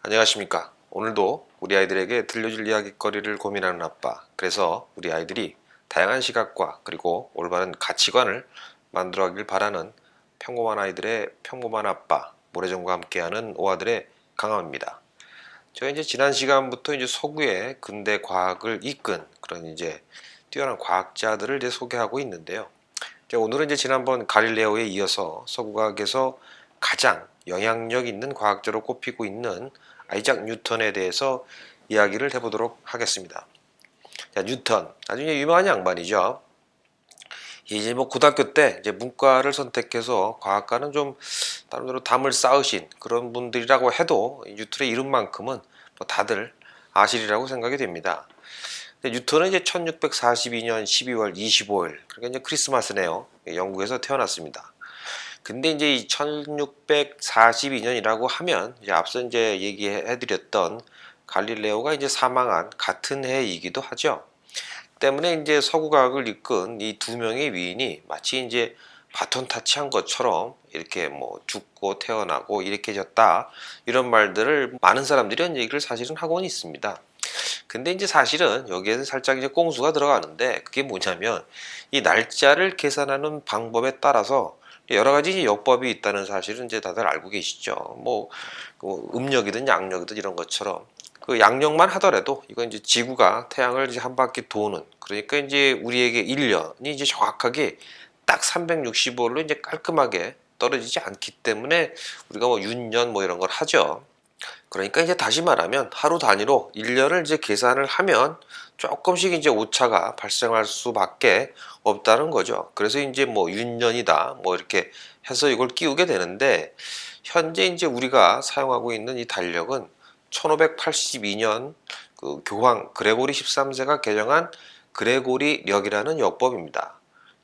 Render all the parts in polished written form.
안녕하십니까. 오늘도 우리 아이들에게 들려줄 이야기거리를 고민하는 아빠. 그래서 우리 아이들이 다양한 시각과 그리고 올바른 가치관을 만들어가길 바라는 평범한 아이들의 평범한 아빠 모래정과 함께하는 오아들의 강함입니다. 제가 이제 지난 시간부터 이제 서구의 근대 과학을 이끈 그런 이제 뛰어난 과학자들을 이제 소개하고 있는데요. 오늘은 이제 지난번 갈릴레오에 이어서 서구과학에서 가장 영향력 있는 과학자로 꼽히고 있는 아이작 뉴턴에 대해서 이야기를 해보도록 하겠습니다. 자, 뉴턴 나중에 유명한 양반이죠. 이제 뭐 고등학교 때 이제 문과를 선택해서 과학과는 좀 나름대로 담을 쌓으신 그런 분들이라고 해도 뉴턴의 이름만큼은 뭐 다들 아시리라고 생각이 됩니다. 뉴턴은 이제 1642년 12월 25일, 그러니까 이제 크리스마스네요. 영국에서 태어났습니다. 근데 이제 이 1642년이라고 하면 이제 앞서 이제 얘기해드렸던 갈릴레오가 이제 사망한 같은 해이기도 하죠. 때문에 이제 서구과학을 이끈 이 두 명의 위인이 마치 이제 바톤 타치한 것처럼 이렇게 뭐 죽고 태어나고 이렇게 졌다 이런 말들을 많은 사람들이 이런 얘기를 사실은 하고는 있습니다. 근데 이제 사실은 여기에는 살짝 이제 꽁수가 들어가는데 그게 뭐냐면 이 날짜를 계산하는 방법에 따라서 여러 가지 이제 역법이 있다는 사실은 이제 다들 알고 계시죠. 뭐 음력이든 양력이든 이런 것처럼 그 양력만 하더라도 이건 이제 지구가 태양을 이제 한 바퀴 도는, 그러니까 이제 우리에게 1년이 이제 정확하게 딱 365일로 이제 깔끔하게 떨어지지 않기 때문에 우리가 뭐 윤년 뭐 이런 걸 하죠. 그러니까 이제 다시 말하면 하루 단위로 1년을 이제 계산을 하면 조금씩 이제 오차가 발생할 수밖에 없다는 거죠. 그래서 이제 뭐 윤년이다 뭐 이렇게 해서 이걸 끼우게 되는데, 현재 이제 우리가 사용하고 있는 이 달력은 1582년 그 교황 그레고리 13세가 개정한 그레고리력이라는 역법입니다.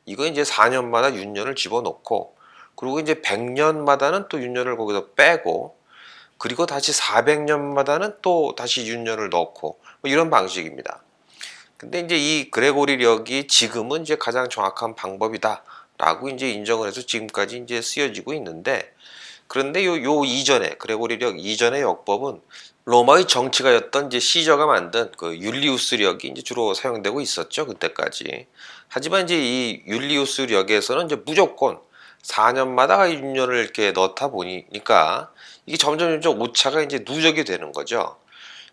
이거 이제 4년마다 윤년을 집어넣고, 그리고 이제 100년마다는 또 윤년을 거기서 빼고, 그리고 다시 400년마다는 또 다시 윤년을 넣고 뭐 이런 방식입니다. 근데 이제 이 그레고리력이 지금은 이제 가장 정확한 방법이다라고 이제 인정을 해서 지금까지 이제 쓰여지고 있는데, 그런데 요 이전에 그레고리력 이전의 역법은 로마의 정치가였던 이제 시저가 만든 그 율리우스력이 이제 주로 사용되고 있었죠, 그때까지. 하지만 이제 이 율리우스력에서는 이제 무조건 4년마다 윤년을 이렇게 넣다 보니까 이게 점점 오차가 이제 누적이 되는 거죠.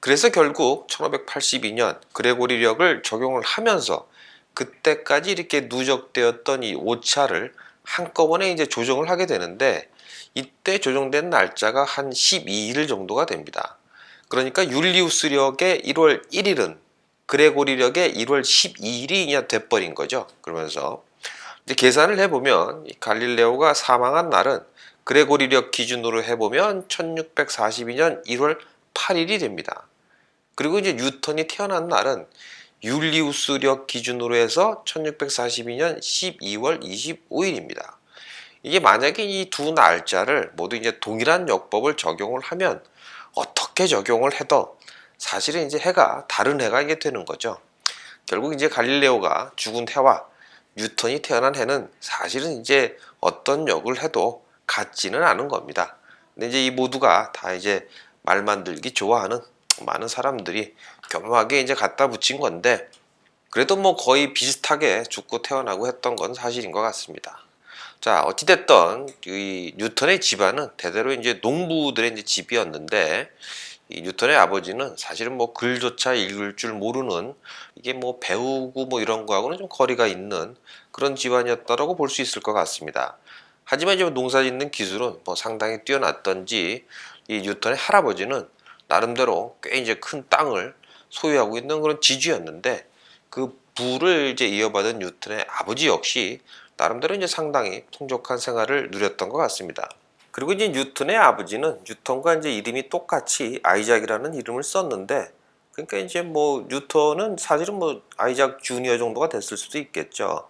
그래서 결국 1582년 그레고리력을 적용을 하면서 그때까지 이렇게 누적되었던 이 오차를 한꺼번에 이제 조정을 하게 되는데, 이때 조정된 날짜가 한 12일 정도가 됩니다. 그러니까 율리우스력의 1월 1일은 그레고리력의 1월 12일이 그냥 돼버린 거죠. 그러면서 이제 계산을 해보면 갈릴레오가 사망한 날은 그레고리력 기준으로 해보면 1642년 1월 8일이 됩니다. 그리고 이제 뉴턴이 태어난 날은 율리우스력 기준으로 해서 1642년 12월 25일입니다. 이게 만약에 이 두 날짜를 모두 이제 동일한 역법을 적용을 하면 어떻게 적용을 해도 사실은 이제 해가 다른 해가 이게 되는 거죠. 결국 이제 갈릴레오가 죽은 해와 뉴턴이 태어난 해는 사실은 이제 어떤 역을 해도 같지는 않은 겁니다. 근데 이제 이 모두가 다 이제 말 만들기 좋아하는 많은 사람들이 겸하게 이제 갖다 붙인 건데, 그래도 뭐 거의 비슷하게 죽고 태어나고 했던 건 사실인 것 같습니다. 자, 어찌됐던 이 뉴턴의 집안은 대대로 이제 농부들의 이제 집이었는데, 이 뉴턴의 아버지는 사실은 뭐 글조차 읽을 줄 모르는, 이게 뭐 배우고 뭐 이런 거하고는 좀 거리가 있는 그런 집안이었다라고 볼 수 있을 것 같습니다. 하지만 이제 농사 짓는 기술은 뭐 상당히 뛰어났던지 이 뉴턴의 할아버지는 나름대로 꽤 이제 큰 땅을 소유하고 있는 그런 지주였는데, 그 부를 이제 이어받은 뉴턴의 아버지 역시 나름대로 이제 상당히 풍족한 생활을 누렸던 것 같습니다. 그리고 이제 뉴턴의 아버지는 뉴턴과 이제 이름이 똑같이 아이작이라는 이름을 썼는데, 그러니까 이제 뭐 뉴턴은 사실은 뭐 아이작 주니어 정도가 됐을 수도 있겠죠.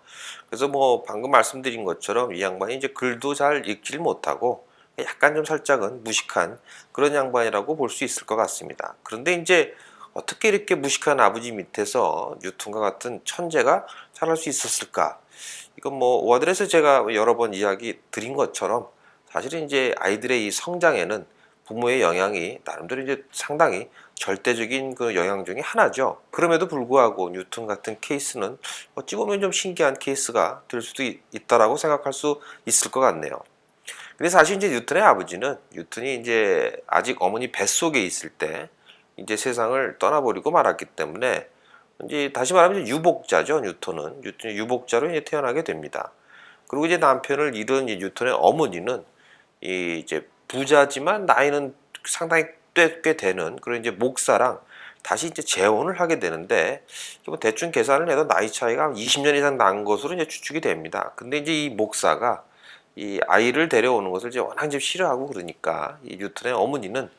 그래서 뭐 방금 말씀드린 것처럼 이 양반이 이제 글도 잘 읽질 못하고 약간 좀 살짝은 무식한 그런 양반이라고 볼 수 있을 것 같습니다. 그런데 이제 어떻게 이렇게 무식한 아버지 밑에서 뉴턴과 같은 천재가 자랄 수 있었을까? 이건 뭐 워드에서 제가 여러 번 이야기 드린 것처럼 사실은 이제 아이들의 이 성장에는 부모의 영향이 나름대로 이제 상당히 절대적인 그 영향 중에 하나죠. 그럼에도 불구하고 뉴턴 같은 케이스는 어찌 보면 좀 신기한 케이스가 될 수도 있다라고 생각할 수 있을 것 같네요. 근데 사실 이제 뉴턴의 아버지는 뉴턴이 이제 아직 어머니 뱃속에 있을 때 이제 세상을 떠나버리고 말았기 때문에 이제 다시 말하면 이제 유복자죠. 뉴턴이 유복자로 이제 태어나게 됩니다. 그리고 이제 남편을 잃은 이제 뉴턴의 어머니는 이 이제 부자지만 나이는 상당히 꽤 되는 그런 이제 목사랑 다시 이제 재혼을 하게 되는데 뭐 대충 계산을 해도 나이 차이가 20년 이상 난 것으로 이제 추측이 됩니다. 근데 이제 이 목사가 이 아이를 데려오는 것을 이제 워낙 이제 싫어하고 그러니까 이 뉴턴의 어머니는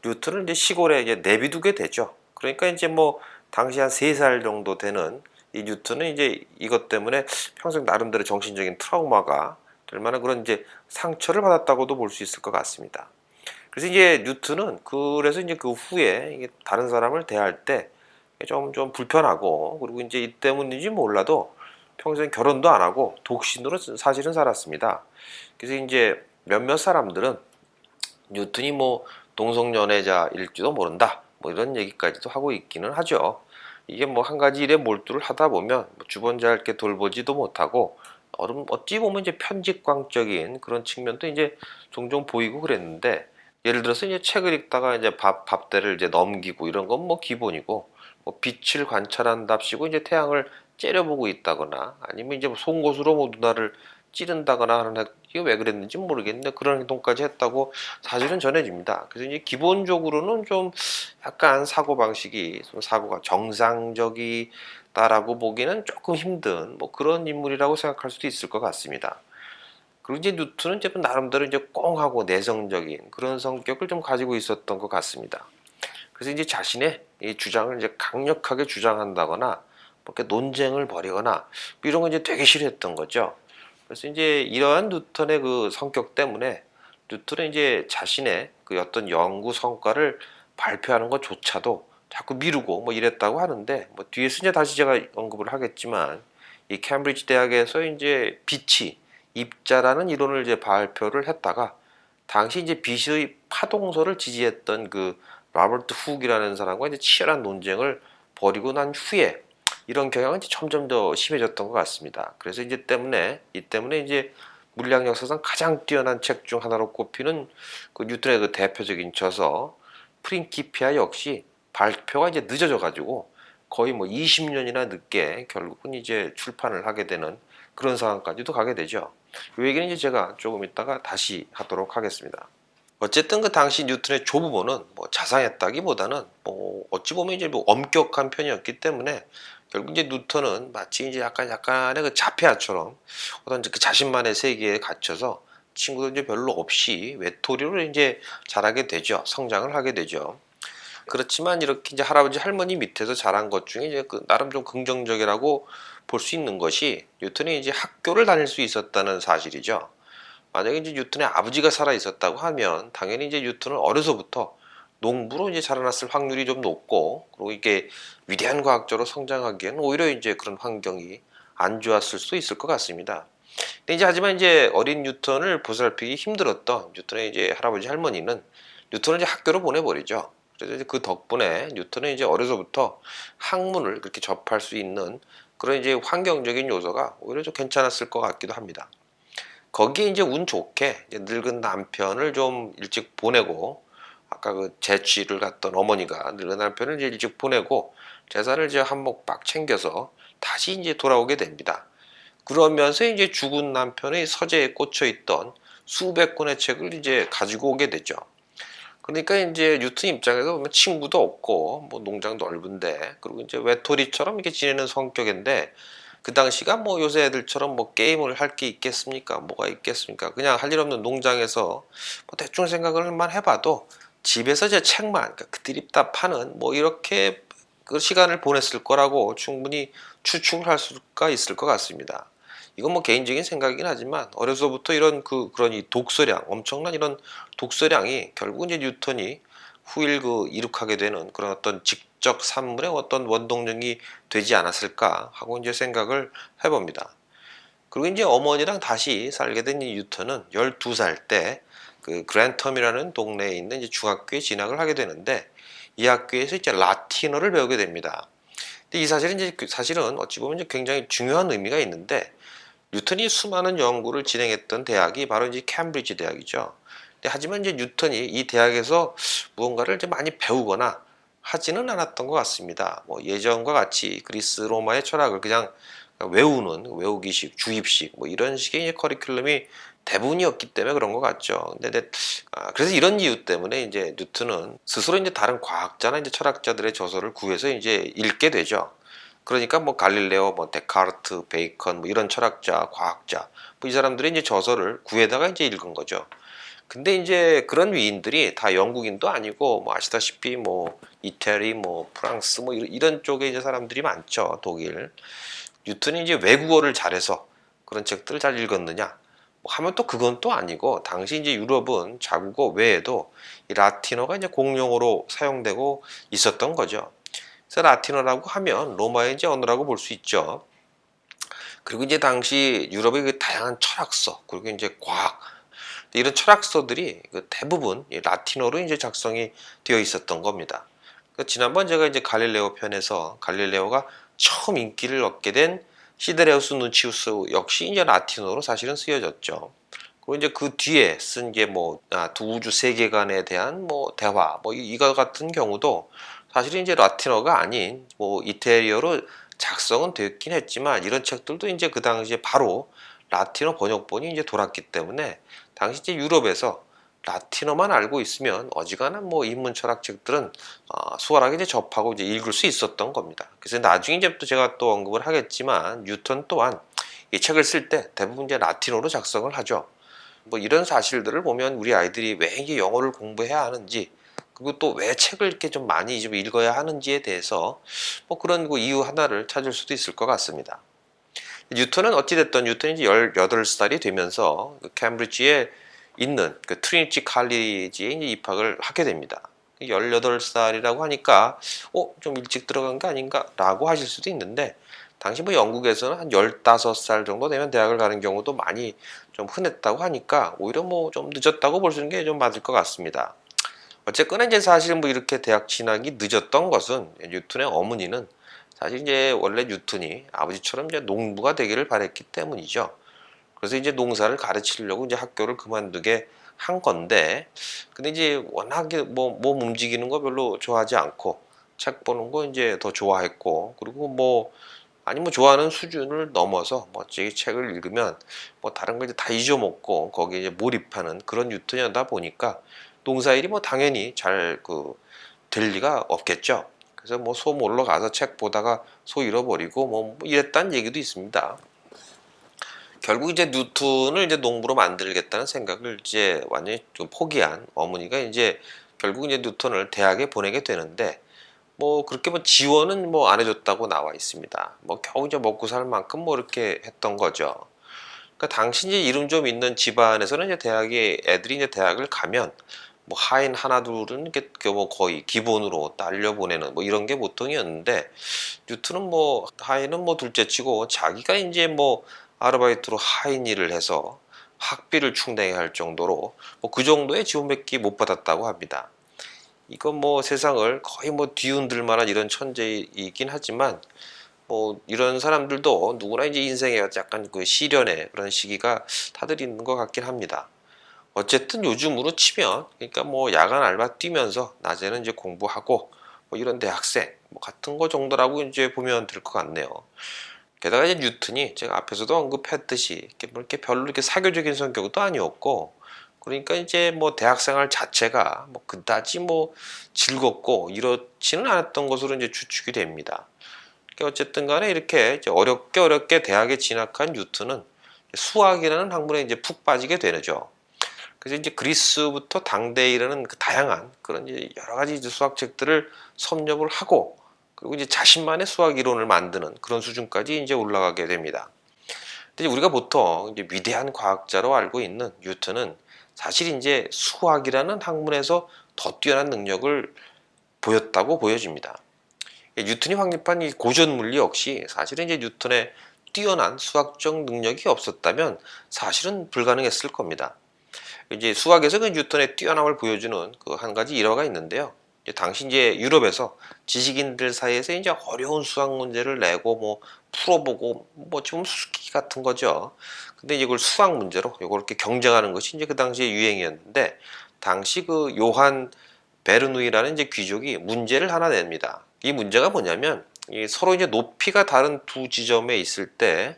뉴턴을 이제 시골에 이제 내비두게 되죠. 그러니까 이제 뭐 당시 한 3살 정도 되는 이 뉴턴은 이제 이것 때문에 평생 나름대로 정신적인 트라우마가 될 만한 그런 이제 상처를 받았다고도 볼 수 있을 것 같습니다. 그래서 이제 뉴턴은 그래서 이제 그 후에 이게 다른 사람을 대할 때 좀 불편하고 그리고 이제 이 때문인지 몰라도 평생 결혼도 안 하고 독신으로 사실은 살았습니다. 그래서 이제 몇몇 사람들은 뉴턴이 뭐 동성연애자일지도 모른다 뭐 이런 얘기까지도 하고 있기는 하죠. 이게 뭐 한 가지 일에 몰두를 하다 보면 뭐 주번자 이렇게 돌보지도 못하고 어찌 보면 이제 편집광적인 그런 측면도 이제 종종 보이고 그랬는데 예를 들어서 이제 책을 읽다가 이제 밥대를 이제 넘기고 이런 건 뭐 기본이고 뭐 빛을 관찰한답시고 이제 태양을 째려보고 있다거나 아니면 이제 뭐 송곳으로 뭐 누나를 찌른다거나 하는 이게 왜 그랬는지 모르겠는데 그런 행동까지 했다고 사실은 전해집니다. 그래서 이제 기본적으로는 좀 약간 사고 방식이 좀 사고가 정상적이다라고 보기는 조금 힘든 뭐 그런 인물이라고 생각할 수도 있을 것 같습니다. 그리고 이제 뉴턴은 이제 나름대로 이제 꽁하고 내성적인 그런 성격을 좀 가지고 있었던 것 같습니다. 그래서 이제 자신의 이 주장을 이제 강력하게 주장한다거나 뭐 이렇게 논쟁을 벌이거나 뭐 이런 거 이제 되게 싫어했던 거죠. 그래서 이제 이러한 뉴턴의 그 성격 때문에 뉴턴은 이제 자신의 그 어떤 연구 성과를 발표하는 것조차도 자꾸 미루고 뭐 이랬다고 하는데 뭐 뒤에서 이제 다시 제가 언급을 하겠지만 이 캠브리지 대학에서 이제 빛이 입자라는 이론을 이제 발표를 했다가 당시 이제 빛의 파동서를 지지했던 그 로버트 훅이라는 사람과 이제 치열한 논쟁을 벌이고 난 후에 이런 경향은 이제 점점 더 심해졌던 것 같습니다. 그래서 이제 이 때문에 이제 물리학 역사상 가장 뛰어난 책 중 하나로 꼽히는 그 뉴턴의 그 대표적인 저서 프린키피아 역시 발표가 이제 늦어져 가지고 거의 뭐 20년이나 늦게 결국은 이제 출판을 하게 되는 그런 상황까지도 가게 되죠. 이 얘기는 이제 제가 조금 있다가 다시 하도록 하겠습니다. 어쨌든 그 당시 뉴턴의 조부모는 뭐 자상했다기보다는 뭐 어찌 보면 이제 뭐 엄격한 편이었기 때문에 결국 이제 뉴턴은 마치 이제 약간의 그 자폐아처럼 어떤 그 자신만의 세계에 갇혀서 친구들 이제 별로 없이 외톨이로 이제 자라게 되죠. 성장을 하게 되죠. 그렇지만 이렇게 이제 할아버지 할머니 밑에서 자란 것 중에 이제 그 나름 좀 긍정적이라고 볼 수 있는 것이 뉴턴이 이제 학교를 다닐 수 있었다는 사실이죠. 만약에 이제 뉴턴의 아버지가 살아 있었다고 하면 당연히 이제 뉴턴은 어려서부터 농부로 이제 자라났을 확률이 좀 높고 그리고 이게 위대한 과학자로 성장하기에는 오히려 이제 그런 환경이 안 좋았을 수 있을 것 같습니다. 근데 이제 하지만 이제 어린 뉴턴을 보살피기 힘들었던 뉴턴의 이제 할아버지 할머니는 뉴턴을 이제 학교로 보내버리죠. 그래서 이제 그 덕분에 뉴턴은 이제 어려서부터 학문을 그렇게 접할 수 있는 그런 이제 환경적인 요소가 오히려 좀 괜찮았을 것 같기도 합니다. 거기에 이제 운 좋게 이제 늙은 남편을 좀 일찍 보내고 아까 그 재취를 갔던 어머니가 늙은 남편을 이제 일찍 보내고 재산을 이제 한몫 빡 챙겨서 다시 이제 돌아오게 됩니다. 그러면서 이제 죽은 남편의 서재에 꽂혀 있던 수백 권의 책을 이제 가지고 오게 되죠. 그러니까 이제 뉴턴 입장에서 보면 친구도 없고 뭐 농장도 넓은데 그리고 이제 외톨이처럼 이렇게 지내는 성격인데 그 당시가 뭐 요새 애들처럼 뭐 게임을 할 게 있겠습니까? 뭐가 있겠습니까? 그냥 할 일 없는 농장에서 뭐 대충 생각을만 해봐도 집에서 이제 책만 그러니까 그들입다 파는 뭐 이렇게 그 시간을 보냈을 거라고 충분히 추측을 할 수가 있을 것 같습니다. 이건 뭐 개인적인 생각이긴 하지만 어려서부터 이런 그런 이 독서량 엄청난 이런 독서량이 결국은 이제 뉴턴이 후일 그 이룩하게 되는 그런 어떤 직접 산물의 어떤 원동력이 되지 않았을까 하고 이제 생각을 해봅니다. 그리고 이제 어머니랑 다시 살게 된 이 뉴턴은 12살 때 그 그랜텀이라는 동네에 있는 이제 중학교에 진학을 하게 되는데 이 학교에서 이제 라틴어를 배우게 됩니다. 근데 이 사실은 이제 사실은 어찌 보면 이제 굉장히 중요한 의미가 있는데 뉴턴이 수많은 연구를 진행했던 대학이 바로 이제 캠브리지 대학이죠. 근데 하지만 이제 뉴턴이 이 대학에서 무언가를 이제 많이 배우거나 하지는 않았던 것 같습니다. 뭐 예전과 같이 그리스 로마의 철학을 그냥 외우는 외우기식, 주입식 뭐 이런 식의 이제 커리큘럼이 대부분이었기 때문에 그런 것 같죠. 근데 그래서 이런 이유 때문에 이제 뉴턴은 스스로 이제 다른 과학자나 이제 철학자들의 저서를 구해서 이제 읽게 되죠. 그러니까 뭐 갈릴레오, 뭐 데카르트, 베이컨 뭐 이런 철학자, 과학자 뭐 이 사람들이 이제 저서를 구해다가 이제 읽은 거죠. 근데 이제 그런 위인들이 다 영국인도 아니고 뭐 아시다시피 뭐 이태리, 뭐 프랑스 뭐 이런 쪽에 이제 사람들이 많죠. 독일. 뉴턴이 이제 외국어를 잘해서 그런 책들을 잘 읽었느냐? 뭐 하면 또 그건 또 아니고 당시 이제 유럽은 자국어 외에도 이 라틴어가 이제 공용어로 사용되고 있었던 거죠. 그래서 라틴어라고 하면 로마의 이제 언어라고 볼 수 있죠. 그리고 이제 당시 유럽의 그 다양한 철학서 그리고 이제 과학 이런 철학서들이 그 대부분 라틴어로 이제 작성이 되어 있었던 겁니다. 지난번 제가 이제 갈릴레오 편에서 갈릴레오가 처음 인기를 얻게 된 시데레우스 누치우스 역시 이제 라틴어로 사실은 쓰여졌죠. 그리고 이제 그 뒤에 쓴 게 뭐 두 우주 세계관에 대한 뭐 대화 뭐 이거 같은 경우도 사실은 이제 라틴어가 아닌 뭐 이태리어로 작성은 됐긴 했지만 이런 책들도 이제 그 당시에 바로 라틴어 번역본이 이제 돌았기 때문에 당시 이제 유럽에서 라틴어만 알고 있으면 어지간한 뭐 인문 철학 책들은 수월하게 이제 접하고 이제 읽을 수 있었던 겁니다. 그래서 나중에 이제 또 제가 또 언급을 하겠지만 뉴턴 또한 이 책을 쓸 때 대부분 이제 라틴어로 작성을 하죠. 뭐 이런 사실들을 보면 우리 아이들이 왜 이게 영어를 공부해야 하는지 그리고 또 왜 책을 이렇게 좀 많이 좀 읽어야 하는지에 대해서 뭐 그런 그 이유 하나를 찾을 수도 있을 것 같습니다. 뉴턴은 어찌됐든 뉴턴이 이제 18살이 되면서 그 캠브리지에 있는 그 트리니티 칼리지에 이제 입학을 하게 됩니다. 18살이라고 하니까 좀 일찍 들어간 게 아닌가 라고 하실 수도 있는데 당시 뭐 영국에서는 한 15살 정도 되면 대학을 가는 경우도 많이 좀 흔했다고 하니까 오히려 뭐 좀 늦었다고 볼 수 있는 게 좀 맞을 것 같습니다. 어쨌거나 이제 사실 뭐 이렇게 대학 진학이 늦었던 것은 뉴턴의 어머니는 사실 이제 원래 뉴턴이 아버지처럼 이제 농부가 되기를 바랬기 때문이죠. 그래서 이제 농사를 가르치려고 이제 학교를 그만두게 한 건데, 근데 이제 워낙에 뭐 몸 움직이는 거 별로 좋아하지 않고 책 보는 거 이제 더 좋아했고, 그리고 뭐 아니 뭐 좋아하는 수준을 넘어서 멋지게 책을 읽으면 뭐 다른 거 이제 다 잊어먹고 거기에 이제 몰입하는 그런 뉴턴이다 보니까 농사일이 뭐 당연히 잘 될 리가 없겠죠. 그래서 뭐 소 몰러 가서 책 보다가 소 잃어버리고 뭐 이랬다는 얘기도 있습니다. 결국 이제 뉴턴을 이제 농부로 만들겠다는 생각을 이제 완전히 좀 포기한 어머니가 이제 결국 이제 뉴턴을 대학에 보내게 되는데 뭐 그렇게 뭐 지원은 뭐 안 해줬다고 나와 있습니다. 뭐 겨우 이제 먹고 살 만큼 뭐 이렇게 했던 거죠. 그러니까 당시 이제 이름 좀 있는 집안에서는 이제 대학에 애들이 이제 대학을 가면 뭐 하인 하나 둘은 이렇게 뭐 거의 기본으로 딸려 보내는 뭐 이런 게 보통이었는데 뉴턴은 뭐 하인은 뭐 둘째치고 자기가 이제 뭐 아르바이트로 하인 일을 해서 학비를 충당해야 할 정도로 뭐 그 정도의 지원밖에 못 받았다고 합니다. 이건 뭐 세상을 거의 뭐 뒤흔들 만한 이런 천재이긴 하지만 뭐 이런 사람들도 누구나 이제 인생에 약간 그 시련의 그런 시기가 다들 있는 것 같긴 합니다. 어쨌든 요즘으로 치면 그러니까 뭐 야간 알바 뛰면서 낮에는 이제 공부하고 뭐 이런 대학생 뭐 같은 거 정도라고 이제 보면 될 것 같네요. 게다가 이제 뉴턴이 제가 앞에서도 언급했듯이 이렇게 별로 이렇게 사교적인 성격도 아니었고 그러니까 이제 뭐 대학생활 자체가 뭐 그다지 뭐 즐겁고 이렇지는 않았던 것으로 이제 추측이 됩니다. 그러니까 어쨌든 간에 이렇게 이제 어렵게 대학에 진학한 뉴턴은 수학이라는 학문에 이제 푹 빠지게 되죠. 그래서 이제 그리스부터 당대에 이르는 그 다양한 그런 이제 여러 가지 이제 수학책들을 섭렵을 하고 그리고 이제 자신만의 수학 이론을 만드는 그런 수준까지 이제 올라가게 됩니다. 근데 우리가 보통 이제 위대한 과학자로 알고 있는 뉴턴은 사실 이제 수학이라는 학문에서 더 뛰어난 능력을 보였다고 보여집니다. 뉴턴이 확립한 이 고전 물리 역시 사실은 이제 뉴턴의 뛰어난 수학적 능력이 없었다면 사실은 불가능했을 겁니다. 이제 수학에서 그 뉴턴의 뛰어남을 보여주는 그 한 가지 일화가 있는데요. 이제 당시 이제 유럽에서 지식인들 사이에서 이제 어려운 수학 문제를 내고 뭐 풀어보고 뭐 좀 수수께끼 같은 거죠. 근데 이제 그걸 수학 문제로 이걸 이렇게 경쟁하는 것이 이제 그 당시의 유행이었는데, 당시 그 요한 베르누이라는 이제 귀족이 문제를 하나 냅니다. 이 문제가 뭐냐면, 이 서로 이제 높이가 다른 두 지점에 있을 때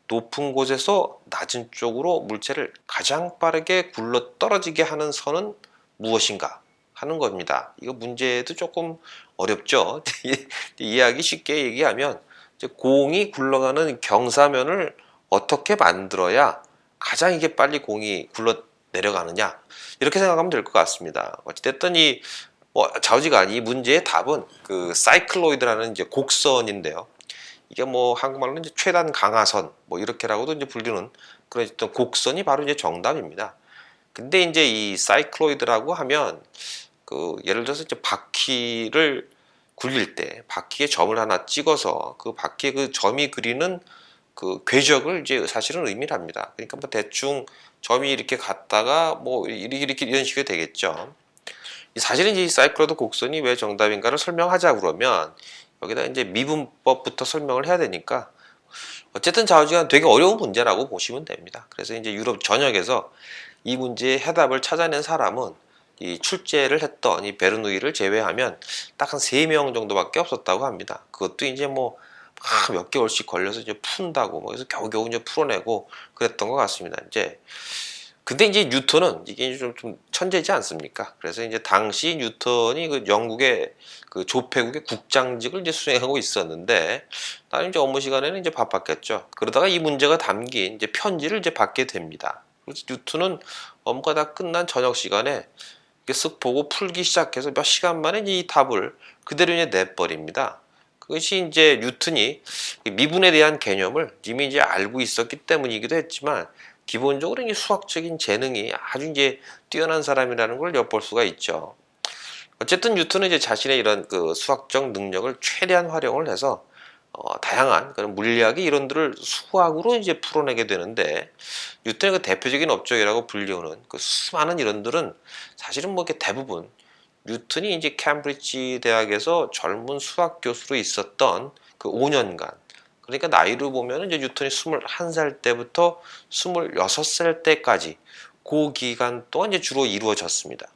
높은 곳에서 낮은 쪽으로 물체를 가장 빠르게 굴러 떨어지게 하는 선은 무엇인가 하는 겁니다. 이거 문제도 조금 어렵죠. 이해하기 쉽게 얘기하면, 이제 공이 굴러가는 경사면을 어떻게 만들어야 가장 이게 빨리 공이 굴러 내려가느냐, 이렇게 생각하면 될 것 같습니다. 어찌됐든 이 좌우지간 이 문제의 답은 그 사이클로이드라는 이제 곡선인데요. 이게 뭐 한국말로는 이제 최단 강화선 뭐 이렇게라고도 이제 불리는 그런 어떤 곡선이 바로 이제 정답입니다. 근데 이제 이 사이클로이드라고 하면, 그 예를 들어서 이제 바퀴를 굴릴 때 바퀴에 점을 하나 찍어서 그 바퀴에 그 점이 그리는 그 궤적을 이제 사실은 의미를 합니다. 그러니까 뭐 대충 점이 이렇게 갔다가 뭐 이렇게 이런 식이 되겠죠. 사실은 이 사이클로이드 곡선이 왜 정답인가를 설명하자 그러면, 여기다 이제 미분법부터 설명을 해야 되니까, 어쨌든 좌우지간 되게 어려운 문제라고 보시면 됩니다. 그래서 이제 유럽 전역에서 이 문제의 해답을 찾아낸 사람은 이 출제를 했던 이 베르누이를 제외하면 딱 한 3명 정도밖에 없었다고 합니다. 그것도 이제 뭐 몇 개월씩 걸려서 이제 푼다고 뭐 그래서 겨우겨우 이제 풀어내고 그랬던 것 같습니다. 근데 이제 뉴턴은 이게 좀 천재지 않습니까? 그래서 이제 당시 뉴턴이 그 영국의 그 조폐국의 국장직을 이제 수행하고 있었는데, 나는 이제 업무 시간에는 이제 바빴겠죠. 그러다가 이 문제가 담긴 이제 편지를 이제 받게 됩니다. 그래서 뉴턴은 업무가 다 끝난 저녁 시간에 이렇게 쓱 보고 풀기 시작해서 몇 시간 만에 이 답을 그대로 이제 내버립니다. 그것이 이제 뉴턴이 미분에 대한 개념을 이미 이제 알고 있었기 때문이기도 했지만, 기본적으로 이 수학적인 재능이 아주 이제 뛰어난 사람이라는 걸 엿볼 수가 있죠. 어쨌든 뉴턴은 이제 자신의 이런 그 수학적 능력을 최대한 활용을 해서 다양한 그런 물리학의 이론들을 수학으로 이제 풀어내게 되는데, 뉴턴의 그 대표적인 업적이라고 불리우는 그 수많은 이론들은 사실은 뭐 이렇게 대부분 뉴턴이 이제 캠브리지 대학에서 젊은 수학 교수로 있었던 그 5년간, 그러니까 나이로 보면 이제 뉴턴이 21살 때부터 26살 때까지 그 기간 동안 이제 주로 이루어졌습니다.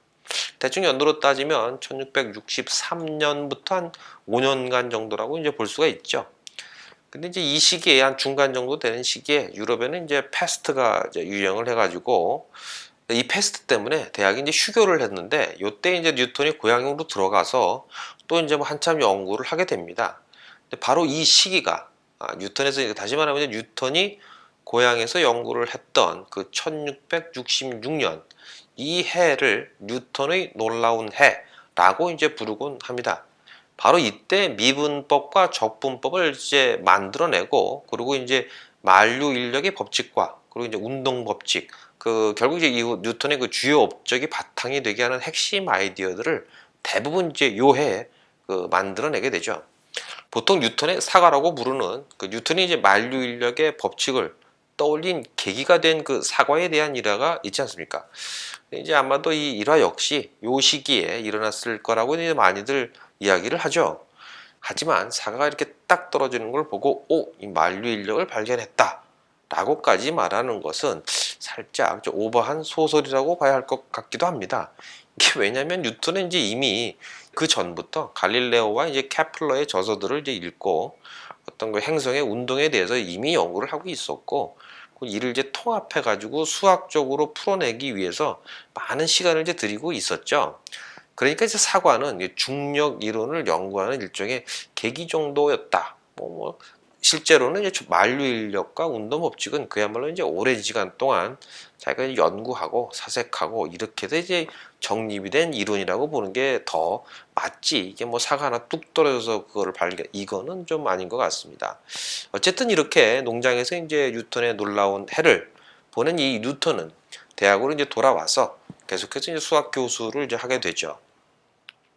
대충 연도로 따지면 1663년부터 한 5년간 정도라고 이제 볼 수가 있죠. 근데 이제 이 시기에 한 중간 정도 되는 시기에 유럽에는 이제 패스트가 이제 유행을 해가지고, 이 패스트 때문에 대학이 이제 휴교를 했는데, 이때 이제 뉴턴이 고향으로 들어가서 또 이제 뭐 한참 연구를 하게 됩니다. 근데 바로 이 시기가 뉴턴에서 다시 말하면 뉴턴이 고향에서 연구를 했던 그 1666년, 이 해를 뉴턴의 놀라운 해라고 이제 부르곤 합니다. 바로 이때 미분법과 적분법을 이제 만들어내고, 그리고 이제 만류 인력의 법칙과 그리고 이제 운동 법칙, 그 결국 이제 이후 뉴턴의 그 주요 업적이 바탕이 되게 하는 핵심 아이디어들을 대부분 이제 요 해에 그 만들어내게 되죠. 보통 뉴턴의 사과라고 부르는 그 뉴턴이 이제 만류 인력의 법칙을 떠올린 계기가 된 그 사과에 대한 일화가 있지 않습니까? 이제 아마도 이 일화 역시 요 시기에 일어났을 거라고 이제 많이들 이야기를 하죠. 하지만 사과가 이렇게 딱 떨어지는 걸 보고 이 만류 인력을 발견했다 라고까지 말하는 것은 살짝 좀 오버한 소설이라고 봐야 할 것 같기도 합니다. 이게 왜냐하면 뉴턴은 이제 이미 그 전부터 갈릴레오와 이제 케플러의 저서들을 이제 읽고 어떤 그 행성의 운동에 대해서 이미 연구를 하고 있었고, 이를 이제 통합해 가지고 수학적으로 풀어내기 위해서 많은 시간을 이제 들이고 있었죠. 그러니까 이제 사과는 중력 이론을 연구하는 일종의 계기 정도였다. 실제로는 이제 만류 인력과 운동 법칙은 그야말로 이제 오랜 시간 동안 자기가 연구하고 사색하고 이렇게 해서 이제 정립이 된 이론이라고 보는 게 더 맞지. 이게 뭐 사과 하나 뚝 떨어져서 그거를 발견, 이거는 좀 아닌 것 같습니다. 어쨌든 이렇게 농장에서 이제 뉴턴의 놀라운 해를 보낸 이 뉴턴은 대학으로 이제 돌아와서 계속해서 이제 수학 교수를 이제 하게 되죠.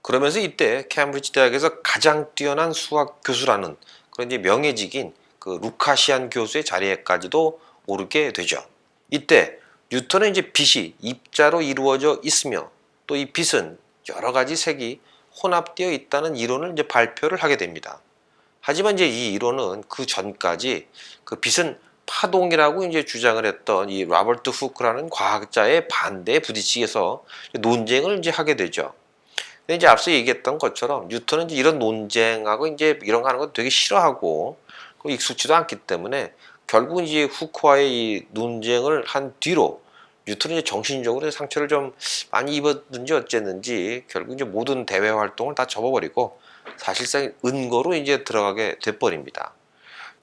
그러면서 이때 케임브리지 대학에서 가장 뛰어난 수학 교수라는 그런 이제 명예직인 그 루카시안 교수의 자리에까지도 오르게 되죠. 이때 뉴턴은 이제 빛이 입자로 이루어져 있으며 또 이 빛은 여러 가지 색이 혼합되어 있다는 이론을 이제 발표를 하게 됩니다. 하지만 이제 이 이론은 그 전까지 그 빛은 파동이라고 이제 주장을 했던 이 로버트 후크라는 과학자의 반대에 부딪히게서 논쟁을 이제 하게 되죠. 근데 이제 앞서 얘기했던 것처럼 뉴턴은 이제 이런 논쟁하고 이제 이런 거 하는 거 되게 싫어하고 익숙지도 않기 때문에 결국은 이제 후크와의 이 논쟁을 한 뒤로 뉴턴이 이제 정신적으로 상처를 좀 많이 입었는지 어쨌는지 결국 이제 모든 대외 활동을 다 접어버리고 사실상 은거로 이제 들어가게 돼버립니다.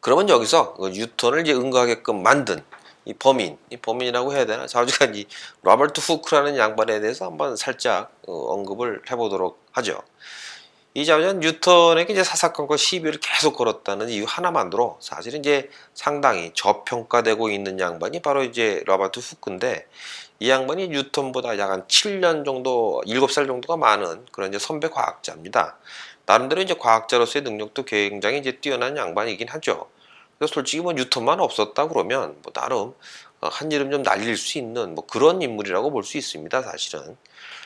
그러면 여기서 뉴턴을 이제 응거하게끔 만든 이 범인이라고 해야 되나? 좌우지간 이 로버트 후크라는 양반에 대해서 한번 살짝 언급을 해보도록 하죠. 이 자매는 뉴턴에게 이제 사사건건 시비를 계속 걸었다는 이유 하나만으로 사실은 이제 상당히 저평가되고 있는 양반이 바로 이제 로버트 후크인데, 이 양반이 뉴턴보다 약 한 7년 정도, 7살 정도가 많은 그런 이제 선배 과학자입니다. 나름대로 이제 과학자로서의 능력도 굉장히 이제 뛰어난 양반이긴 하죠. 그래서 솔직히 뭐 뉴턴만 없었다 그러면 뭐 나름 한 이름 좀 날릴 수 있는 뭐 그런 인물이라고 볼 수 있습니다, 사실은.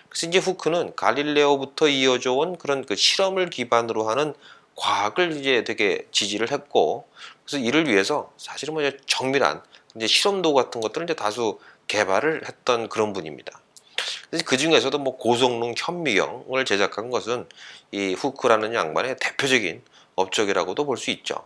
그래서 이제 후크는 갈릴레오부터 이어져 온 그런 그 실험을 기반으로 하는 과학을 이제 되게 지지를 했고, 그래서 이를 위해서 사실은 뭐 이제 정밀한 이제 실험 도구 같은 것들을 이제 다수 개발을 했던 그런 분입니다. 그래서 그 중에서도 뭐 고성능 현미경을 제작한 것은 이 후크라는 양반의 대표적인 업적이라고도 볼 수 있죠.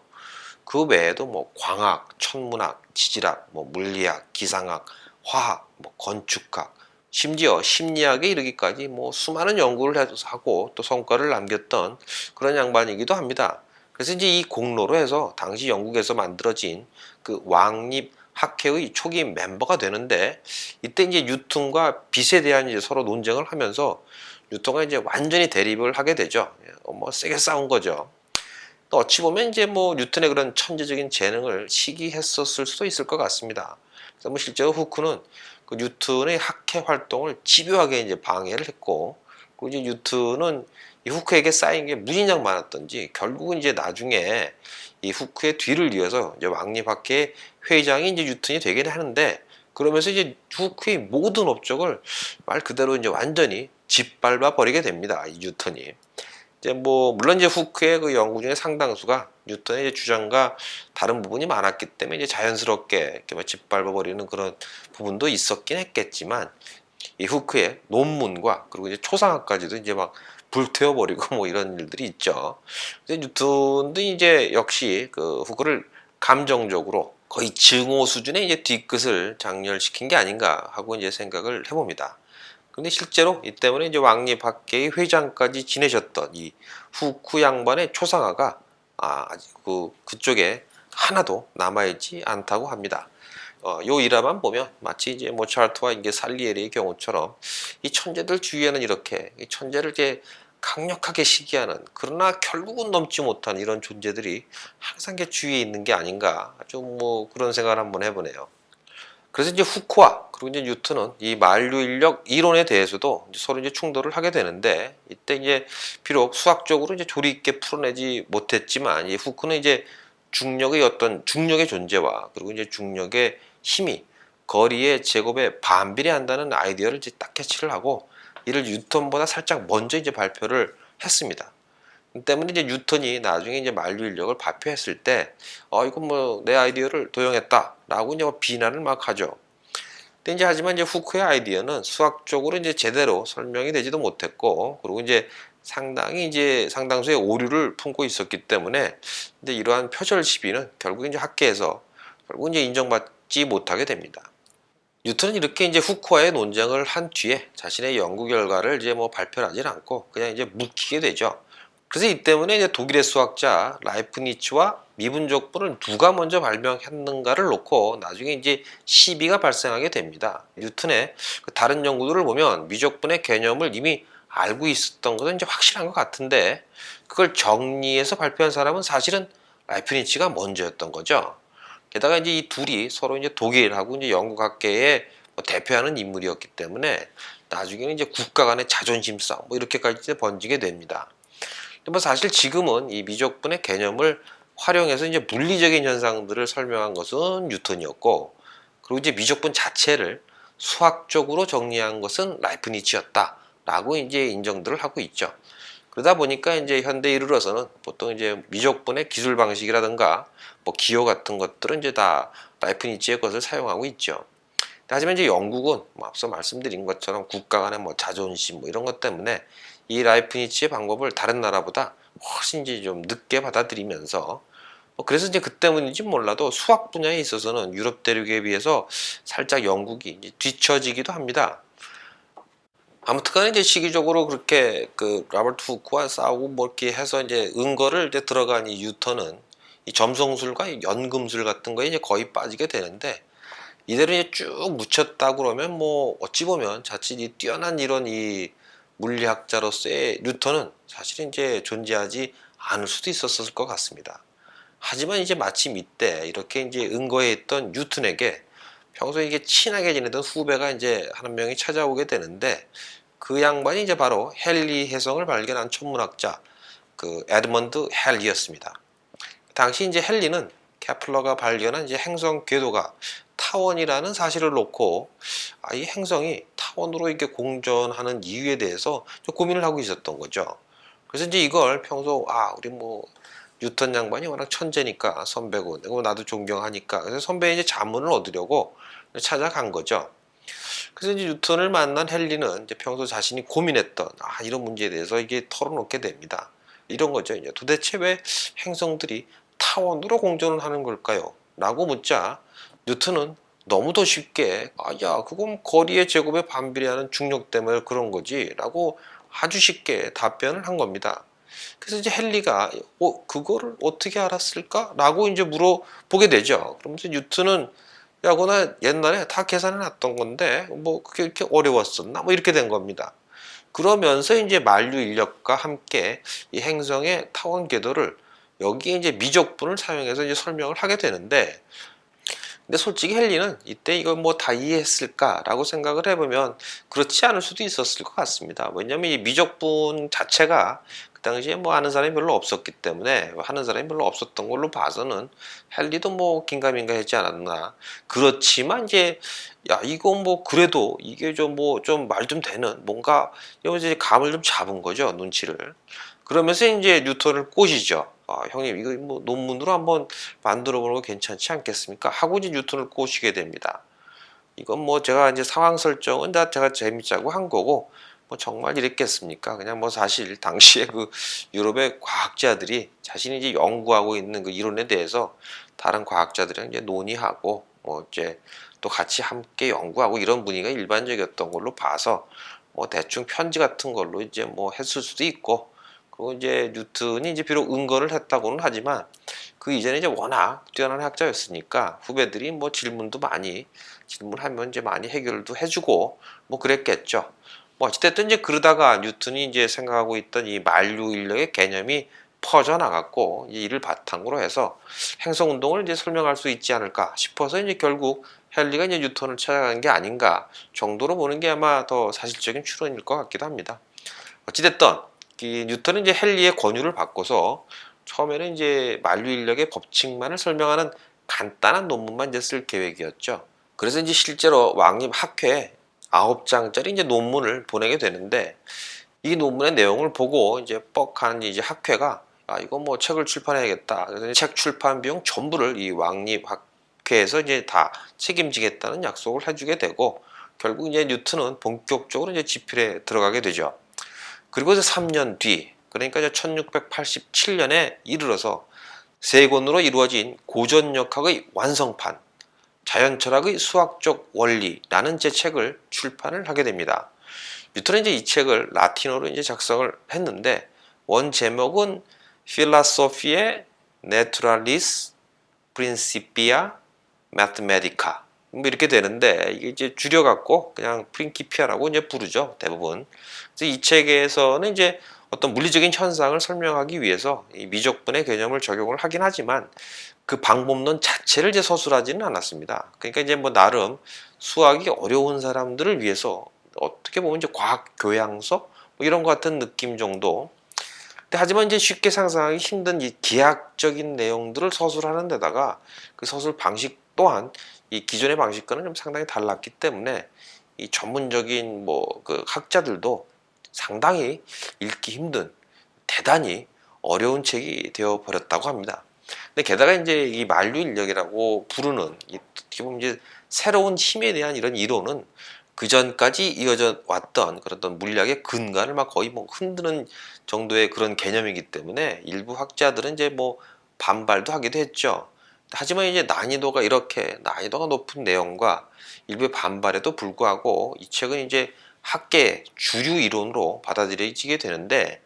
그 외에도 뭐 광학, 천문학, 지질학, 뭐 물리학, 기상학, 화학, 뭐 건축학, 심지어 심리학에 이르기까지 뭐 수많은 연구를 하고 또 성과를 남겼던 그런 양반이기도 합니다. 그래서 이제 이 공로로 해서 당시 영국에서 만들어진 그 왕립 학회의 초기 멤버가 되는데, 이때 이제 뉴턴과 빛에 대한 이제 서로 논쟁을 하면서 뉴턴과 이제 완전히 대립을 하게 되죠. 뭐 세게 싸운 거죠. 또 어찌 보면 이제 뭐 뉴턴의 그런 천재적인 재능을 시기했었을 수도 있을 것 같습니다. 그래서 뭐 실제로 후크는 그 뉴턴의 학회 활동을 집요하게 이제 방해를 했고, 그리고 이제 뉴턴은 이 후크에게 쌓인 게 무진장 많았던지 결국은 이제 나중에 이 후크의 뒤를 이어서 이제 왕립학회 회장이 이제 뉴턴이 되긴 하는데, 그러면서 이제 후크의 모든 업적을 말 그대로 이제 완전히 짓밟아 버리게 됩니다, 이 뉴턴이. 이제 뭐 물론 이제 후크의 그 연구 중에 상당수가 뉴턴의 이제 주장과 다른 부분이 많았기 때문에 이제 자연스럽게 이렇게 뭐 짓밟아 버리는 그런 부분도 있었긴 했겠지만, 이 후크의 논문과 그리고 이제 초상화까지도 이제 막 불태워 버리고 뭐 이런 일들이 있죠. 근데 뉴턴도 이제 역시 그 후크를 감정적으로 거의 증오 수준의 이제 뒤끝을 장렬시킨 게 아닌가 하고 이제 생각을 해봅니다. 근데 실제로 이 때문에 이제 왕립학회의 회장까지 지내셨던 이 후쿠 양반의 초상화가 아직 그쪽에 하나도 남아있지 않다고 합니다. 요 일화만 보면 마치 이제 모차르트와 이제 살리에리의 경우처럼 이 천재들 주위에는 이렇게 이 천재를 이제 강력하게 시기하는, 그러나 결국은 넘지 못한 이런 존재들이 항상 주위에 있는 게 아닌가, 좀 뭐 그런 생각을 한번 해보네요. 그래서 이제 후크와 그리고 이제 뉴턴은 이 만류인력 이론에 대해서도 이제 서로 이제 충돌을 하게 되는데, 이때 이제 비록 수학적으로 이제 조리 있게 풀어내지 못했지만 이 후크는 이제 중력의 어떤 중력의 존재와 그리고 이제 중력의 힘이 거리의 제곱에 반비례한다는 아이디어를 이제 딱 캐치를 하고 이를 뉴턴보다 살짝 먼저 이제 발표를 했습니다. 때문에 이제 뉴턴이 나중에 이제 만류인력을 발표했을 때, 이건 뭐 내 아이디어를 도용했다라고 이제 비난을 막 하죠. 근데 이제 하지만 이제 후크의 아이디어는 수학적으로 이제 제대로 설명이 되지도 못했고, 그리고 이제 상당히 이제 상당수의 오류를 품고 있었기 때문에 이제 이러한 표절 시비는 결국 이제 학계에서 결국 이제 인정받지 못하게 됩니다. 뉴턴은 이렇게 이제 후크와의 논쟁을 한 뒤에 자신의 연구 결과를 이제 뭐 발표하지 않고 그냥 이제 묵히게 되죠. 그래서 이 때문에 이제 독일의 수학자 라이프니츠와 미분적분을 누가 먼저 발명했는가를 놓고 나중에 이제 시비가 발생하게 됩니다. 뉴턴의 그 다른 연구들을 보면 미적분의 개념을 이미 알고 있었던 것은 이제 확실한 것 같은데, 그걸 정리해서 발표한 사람은 사실은 라이프니츠가 먼저였던 거죠. 게다가 이제 이 둘이 서로 이제 독일하고 이제 영국학계에 뭐 대표하는 인물이었기 때문에 나중에는 이제 국가 간의 자존심 싸움 뭐 이렇게까지 번지게 됩니다. 뭐 사실 지금은 이 미적분의 개념을 활용해서 이제 물리적인 현상들을 설명한 것은 뉴턴이었고, 그리고 이제 미적분 자체를 수학적으로 정리한 것은 라이프니츠였다라고 이제 인정들을 하고 있죠. 그러다 보니까 이제 현대에 이르러서는 보통 이제 미적분의 기술 방식이라든가 뭐 기호 같은 것들은 이제 다 라이프니츠의 것을 사용하고 있죠. 하지만 이제 영국은 뭐 앞서 말씀드린 것처럼 국가 간의 뭐 자존심 뭐 이런 것 때문에 이 라이프니츠의 방법을 다른 나라보다 훨씬 이제 좀 늦게 받아들이면서 그래서 이제 그 때문인지 몰라도 수학 분야에 있어서는 유럽 대륙에 비해서 살짝 영국이 이제 뒤처지기도 합니다. 아무튼간에 이제 시기적으로 그렇게 그 라버트 후크와 싸우고 뭐 이렇게 해서 이제 은거를 이제 들어간 이 뉴턴은 이 점성술과 이 연금술 같은 거에 이제 거의 빠지게 되는데 이대로 이제 쭉 묻혔다 그러면 뭐 어찌 보면 자칫 이 뛰어난 이런 이 물리학자로서의 뉴턴은 사실 이제 존재하지 않을 수도 있었을 것 같습니다. 하지만 이제 마침 이때 이렇게 이제 은거에 있던 뉴턴에게 평소에 이게 친하게 지내던 후배가 이제 한 명이 찾아오게 되는데 그 양반이 이제 바로 헨리 혜성을 발견한 천문학자 그 에드먼드 헨리였습니다. 당시 이제 헨리는 케플러가 발견한 이제 행성 궤도가 타원이라는 사실을 놓고 이 행성이 타원으로 이렇게 공전하는 이유에 대해서 고민을 하고 있었던 거죠. 그래서 이제 이걸 평소 우리 뭐 뉴턴 양반이 워낙 천재니까 선배고 내가 나도 존경하니까 그래서 선배의 이제 자문을 얻으려고 찾아간 거죠. 그래서 이제 뉴턴을 만난 헨리는 이제 평소 자신이 고민했던 이런 문제에 대해서 이게 털어놓게 됩니다. 이런 거죠. 이제 도대체 왜 행성들이 타원으로 공전을 하는 걸까요? 라고 묻자 뉴턴은 너무도 쉽게 야 그건 거리의 제곱에 반비례하는 중력 때문에 그런 거지 라고 아주 쉽게 답변을 한 겁니다. 그래서 이제 헨리가 그거를 어떻게 알았을까? 라고 이제 물어보게 되죠. 그러면서 뉴턴은 야, 그거 나 옛날에 다 계산해 놨던 건데 뭐 그게 이렇게 어려웠었나? 뭐 이렇게 된 겁니다. 그러면서 이제 만류 인력과 함께 이 행성의 타원 궤도를 여기에 이제 미적분을 사용해서 이제 설명을 하게 되는데 근데 솔직히 헨리는 이때 이걸 뭐 다 이해했을까라고 생각을 해보면 그렇지 않을 수도 있었을 것 같습니다. 왜냐하면 이 미적분 자체가 그 당시에 뭐 아는 사람이 별로 없었기 때문에 하는 사람이 별로 없었던 걸로 봐서는 헨리도 뭐 긴가민가 했지 않았나. 그렇지만 이제 야 이거 뭐 그래도 이게 좀 뭐 좀 말 좀 되는 뭔가 이제 감을 좀 잡은 거죠, 눈치를. 그러면서 이제 뉴턴을 꼬시죠. 형님 이거 뭐 논문으로 한번 만들어 보는 거 괜찮지 않겠습니까? 하고 이제 뉴턴을 꼬시게 됩니다. 이건 뭐 제가 이제 상황 설정은 다 제가 재밌자고 한 거고 뭐 정말 이랬겠습니까? 그냥 뭐 사실 당시에 그 유럽의 과학자들이 자신이 이제 연구하고 있는 그 이론에 대해서 다른 과학자들이랑 이제 논의하고 뭐 이제 또 같이 함께 연구하고 이런 분위기가 일반적이었던 걸로 봐서 뭐 대충 편지 같은 걸로 이제 뭐 했을 수도 있고 그리고 이제 뉴턴이 이제 비록 은거를 했다고는 하지만 그 이전에 이제 워낙 뛰어난 학자였으니까 후배들이 뭐 질문도 많이 질문하면 이제 많이 해결도 해주고 뭐 그랬겠죠. 뭐 어찌됐든 이제 그러다가 뉴턴이 이제 생각하고 있던 이 만류 인력의 개념이 퍼져 나갔고 이를 바탕으로 해서 행성 운동을 이제 설명할 수 있지 않을까 싶어서 이제 결국 헨리가 이제 뉴턴을 찾아간 게 아닌가 정도로 보는 게 아마 더 사실적인 추론일 것 같기도 합니다. 어찌됐든 이 뉴턴은 이제 헨리의 권유를 받고서 처음에는 이제 만류 인력의 법칙만을 설명하는 간단한 논문만 이제 쓸 계획이었죠. 그래서 이제 실제로 왕립 학회에 9장짜리 이제 논문을 보내게 되는데 이 논문의 내용을 보고 이제 뻑한 이제 학회가 이거 뭐 책을 출판해야겠다. 그래서 책 출판 비용 전부를 이 왕립 학회에서 이제 다 책임지겠다는 약속을 해주게 되고 결국 이제 뉴턴은 본격적으로 이제 집필에 들어가게 되죠. 그리고 이제 3년 뒤, 그러니까 이제 1687년에 이르러서 세 권으로 이루어진 고전역학의 완성판, 자연철학의 수학적 원리라는 제 책을 출판을 하게 됩니다. 뉴턴은 이제 이 책을 라틴어로 이제 작성을 했는데 원 제목은 Philosophiae Naturalis Principia Mathematica 뭐 이렇게 되는데 이게 이제 줄여갖고 그냥 프린키피아라고 이제 부르죠 대부분. 그래서 이 책에서는 이제 어떤 물리적인 현상을 설명하기 위해서 이 미적분의 개념을 적용을 하긴 하지만 그 방법론 자체를 이제 서술하지는 않았습니다. 그러니까 이제 뭐 나름 수학이 어려운 사람들을 위해서 어떻게 보면 이제 과학 교양서 뭐 이런 것 같은 느낌 정도. 근데 하지만 이제 쉽게 상상하기 힘든 이 기하학적인 내용들을 서술하는 데다가 그 서술 방식 또한 이 기존의 방식과는 좀 상당히 달랐기 때문에 이 전문적인 뭐 그 학자들도 상당히 읽기 힘든 대단히 어려운 책이 되어 버렸다고 합니다. 근데 게다가 이제 이 만류인력이라고 부르는 어떻게 보면 이제 새로운 힘에 대한 이런 이론은 그 전까지 이어져 왔던 그런 물리학의 근간을 막 거의 뭐 흔드는 정도의 그런 개념이기 때문에 일부 학자들은 이제 뭐 반발도 하기도 했죠. 하지만 이제 난이도가 이렇게 난이도가 높은 내용과 일부의 반발에도 불구하고 이 책은 이제 학계 주류 이론으로 받아들여지게 되는데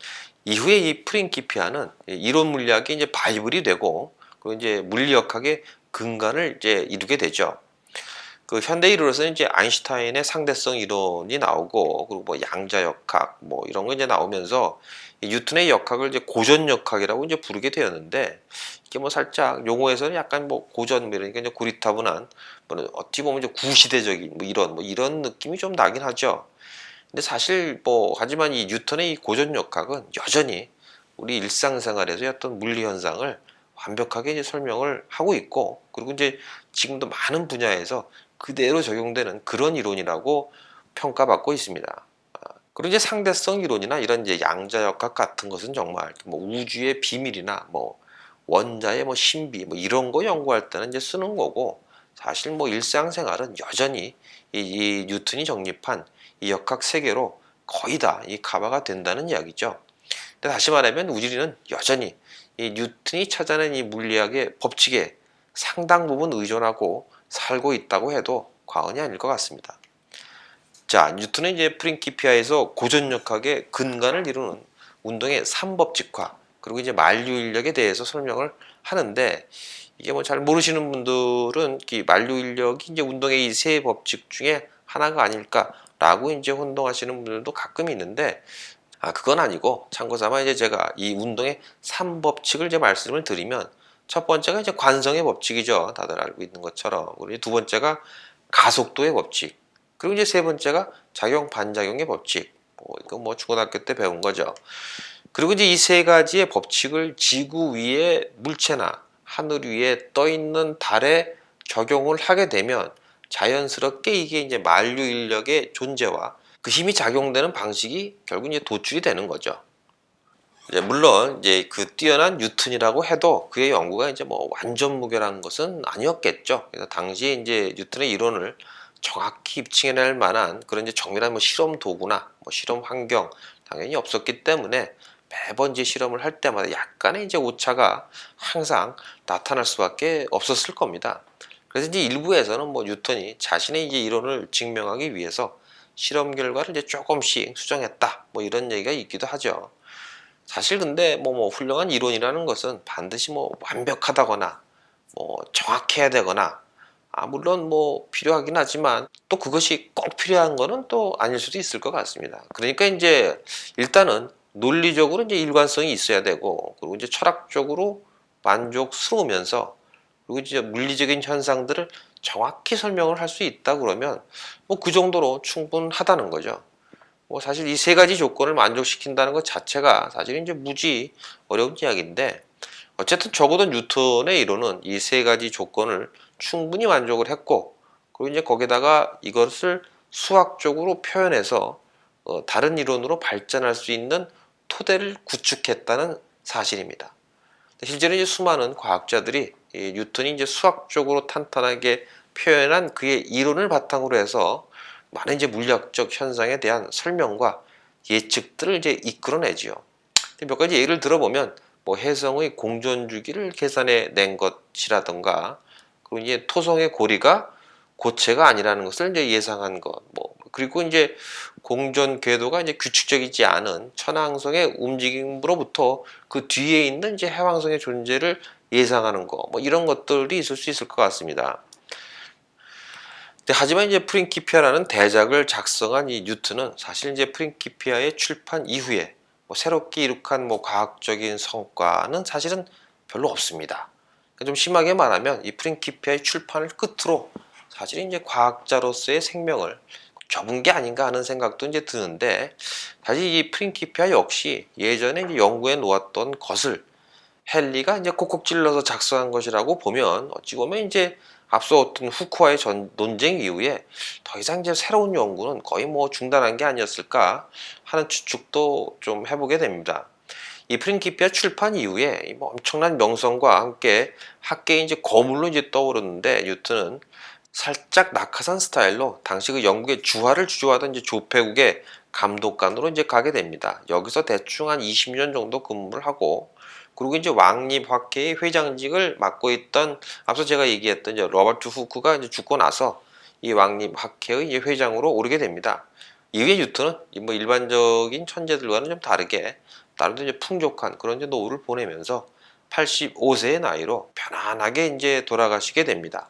이후에 이 프린키피아는 이론 물리학이 이제 바이블이 되고 그리고 이제 물리역학의 근간을 이제 이루게 되죠. 그 현대 이론에서는 이제 아인슈타인의 상대성 이론이 나오고 그리고 뭐 양자역학 뭐 이런 거 이제 나오면서 이 뉴턴의 역학을 이제 고전역학이라고 이제 부르게 되었는데 이게 뭐 살짝 용어에서는 약간 뭐 고전 이러니까 이제 고리타분한 뭐 어찌 보면 이제 구시대적인 뭐 이런 느낌이 좀 나긴 하죠. 근데 사실 뭐 하지만 이 뉴턴의 이 고전역학은 여전히 우리 일상생활에서의 어떤 물리 현상을 완벽하게 이제 설명을 하고 있고 그리고 이제 지금도 많은 분야에서 그대로 적용되는 그런 이론이라고 평가받고 있습니다. 그리고 이제 상대성 이론이나 이런 이제 양자역학 같은 것은 정말 뭐 우주의 비밀이나 뭐 원자의 뭐 신비 뭐 이런 거 연구할 때는 이제 쓰는 거고 사실 뭐 일상생활은 여전히 이 뉴턴이 정립한 이 역학 세계로 거의 다 이 커버가 된다는 이야기죠. 근데 다시 말하면 우리는 여전히 이 뉴턴이 찾아낸 이 물리학의 법칙에 상당 부분 의존하고 살고 있다고 해도 과언이 아닐 것 같습니다. 자, 뉴턴은 이제 프린키피아에서 고전역학의 근간을 이루는 운동의 3법칙화 그리고 이제 만류인력에 대해서 설명을 하는데 이게 뭐 잘 모르시는 분들은 이 만류인력이 이제 운동의 이 세 법칙 중에 하나가 아닐까라고 이제 혼동하시는 분들도 가끔 있는데 그건 아니고 참고 삼아 이제 제가 이 운동의 3법칙을 이제 말씀을 드리면 첫 번째가 이제 관성의 법칙이죠. 다들 알고 있는 것처럼. 그리고 두 번째가 가속도의 법칙. 그리고 이제 세 번째가 작용 반작용의 법칙. 이거 뭐 중고등학교 때 배운 거죠. 그리고 이제 이 세 가지의 법칙을 지구 위의 물체나 하늘 위에 떠 있는 달에 적용을 하게 되면 자연스럽게 이게 이제 만류 인력의 존재와 그 힘이 작용되는 방식이 결국 이제 도출이 되는 거죠. 이제 물론 이제 그 뛰어난 뉴턴이라고 해도 그의 연구가 이제 뭐 완전 무결한 것은 아니었겠죠. 그래서 당시에 이제 뉴턴의 이론을 정확히 입증해낼 만한 그런 이제 정밀한 뭐 실험 도구나 뭐 실험 환경 당연히 없었기 때문에 매번 이제 실험을 할 때마다 약간의 이제 오차가 항상 나타날 수밖에 없었을 겁니다. 그래서 이제 일부에서는 뭐 뉴턴이 자신의 이제 이론을 증명하기 위해서 실험 결과를 이제 조금씩 수정했다 뭐 이런 얘기가 있기도 하죠. 사실 근데 뭐 훌륭한 이론이라는 것은 반드시 뭐 완벽하다거나 뭐 정확해야 되거나 물론 뭐 필요하긴 하지만 또 그것이 꼭 필요한 거는 또 아닐 수도 있을 것 같습니다. 그러니까 이제 일단은 논리적으로 이제 일관성이 있어야 되고 그리고 이제 철학적으로 만족스러우면서 그리고 이제 물리적인 현상들을 정확히 설명을 할 수 있다 그러면 뭐 그 정도로 충분하다는 거죠. 뭐 사실 이 세 가지 조건을 만족시킨다는 것 자체가 사실 이제 무지 어려운 이야기인데 어쨌든 적어도 뉴턴의 이론은 이 세 가지 조건을 충분히 만족을 했고 그리고 이제 거기다가 이것을 수학적으로 표현해서 다른 이론으로 발전할 수 있는 토대를 구축했다는 사실입니다. 실제로 이제 수많은 과학자들이 이 뉴턴이 이제 수학적으로 탄탄하게 표현한 그의 이론을 바탕으로 해서 많은 이제 물리학적 현상에 대한 설명과 예측들을 이제 이끌어내지요. 몇 가지 예를 들어보면 뭐 해성의 공전 주기를 계산해 낸 것이라던가 그리고 이제 토성의 고리가 고체가 아니라는 것을 이제 예상한 것, 뭐 그리고 이제 공전 궤도가 이제 규칙적이지 않은 천왕성의 움직임으로부터 그 뒤에 있는 이제 해왕성의 존재를 예상하는 거, 뭐 이런 것들이 있을 수 있을 것 같습니다. 하지만 이제 프린키피아라는 대작을 작성한 이 뉴턴은 사실 이제 프린키피아의 출판 이후에 뭐 새롭게 이룩한 뭐 과학적인 성과는 사실은 별로 없습니다. 좀 심하게 말하면 이 프린키피아의 출판을 끝으로 사실 이제 과학자로서의 생명을 접은 게 아닌가 하는 생각도 이제 드는데 사실 이 프린키피아 역시 예전에 이제 연구해 놓았던 것을 헨리가 이제 콕콕 찔러서 작성한 것이라고 보면 어찌 보면 이제 앞서 어떤 후크와의 논쟁 이후에 더 이상 이제 새로운 연구는 거의 뭐 중단한 게 아니었을까 하는 추측도 좀 해보게 됩니다. 이 프린키피아 출판 이후에 뭐 엄청난 명성과 함께 학계에 이제 거물로 이제 떠오르는데, 뉴턴은 살짝 낙하산 스타일로 당시 그 영국의 주화를 주조하던 이제 조폐국의 감독관으로 이제 가게 됩니다. 여기서 대충 한 20년 정도 근무를 하고, 그리고 이제 왕립학회의 회장직을 맡고 있던, 앞서 제가 얘기했던 이제 로버트 후크가 이제 죽고 나서 이 왕립학회의 이제 회장으로 오르게 됩니다. 이후에 뉴턴은 뭐 일반적인 천재들과는 좀 다르게 나름대로 이제 풍족한 그런 이제 노후를 보내면서 85세의 나이로 편안하게 이제 돌아가시게 됩니다.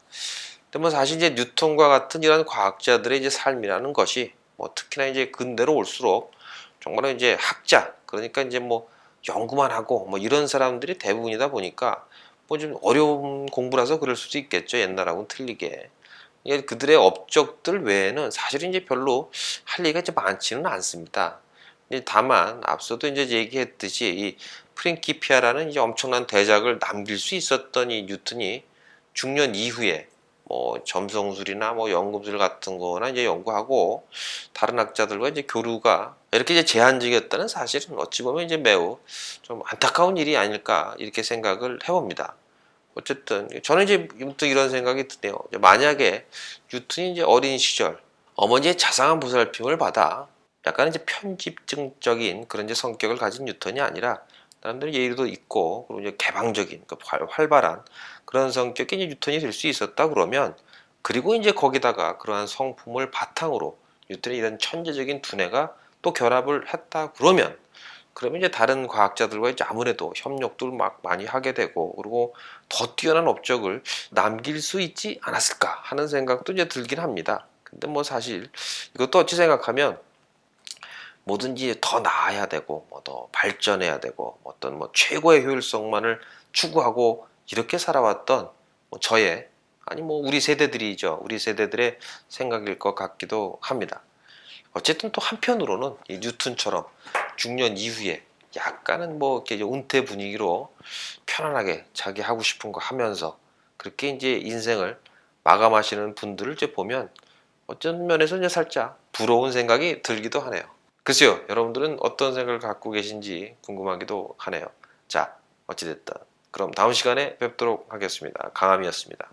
근데 뭐 사실 이제 뉴턴과 같은 이런 과학자들의 이제 삶이라는 것이 뭐 특히나 이제 근대로 올수록 정말 이제 학자, 그러니까 이제 뭐 연구만 하고 뭐 이런 사람들이 대부분이다 보니까 뭐 좀 어려운 공부라서 그럴 수도 있겠죠. 옛날하고는 틀리게. 그들의 업적들 외에는 사실은 이제 별로 할 얘기가 이제 많지는 않습니다. 다만 앞서도 이제 얘기했듯이 이 프린키피아라는 이제 엄청난 대작을 남길 수 있었던 이 뉴턴이 중년 이후에 뭐 점성술이나 뭐 연금술 같은 거나 이제 연구하고 다른 학자들과 이제 교류가 이렇게 이제 제한적이었다는 사실은 어찌 보면 이제 매우 좀 안타까운 일이 아닐까 이렇게 생각을 해봅니다. 어쨌든 저는 이제 또 이런 생각이 드네요. 만약에 뉴턴이 이제 어린 시절 어머니의 자상한 보살핌을 받아 약간 이제 편집증적인 그런 이제 성격을 가진 뉴턴이 아니라 나름대로 예의도 있고, 그리고 이제 개방적인 활발한 그런 성격의 이제 뉴턴이 될 수 있었다 그러면, 그리고 이제 거기다가 그러한 성품을 바탕으로 뉴턴의 이런 천재적인 두뇌가 또 결합을 했다 그러면 이제 다른 과학자들과 이제 아무래도 협력도 막 많이 하게 되고, 그리고 더 뛰어난 업적을 남길 수 있지 않았을까 하는 생각도 이제 들긴 합니다. 근데 뭐 사실 이것도 어찌 생각하면 뭐든지 더 나아야 되고 뭐 더 발전해야 되고 어떤 뭐 최고의 효율성만을 추구하고 이렇게 살아왔던 뭐 저의, 아니 뭐 우리 세대들이죠. 우리 세대들의 생각일 것 같기도 합니다. 어쨌든 또 한편으로는 이 뉴턴처럼 중년 이후에 약간은 뭐 이렇게 은퇴 분위기로 편안하게 자기 하고 싶은 거 하면서 그렇게 이제 인생을 마감하시는 분들을 이제 보면 어떤 면에서 이제 살짝 부러운 생각이 들기도 하네요. 글쎄요, 여러분들은 어떤 생각을 갖고 계신지 궁금하기도 하네요. 자, 어찌됐든 그럼 다음 시간에 뵙도록 하겠습니다. 강함이었습니다.